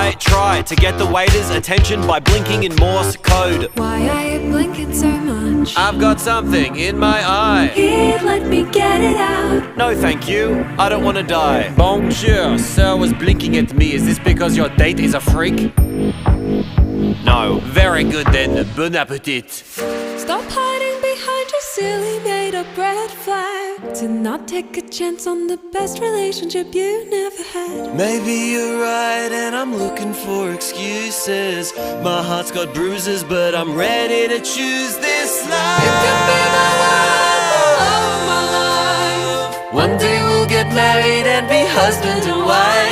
I try to get the waiter's attention by blinking in Morse code. Why are you blinking so much? I've got something in my eye. Here, let me get it out. No thank you, I don't want to die. Bonjour, sir was blinking at me. Is this because your date is a freak? No. Very good then, bon appetit. Stop hiding behind your silly made-up red flag. To not take a chance on the best relationship you never had. Maybe you're right and I'm looking for excuses. My heart's got bruises but I'm ready to choose this life. You can be my world, the love of my life. One day we'll get married and be husband and wife.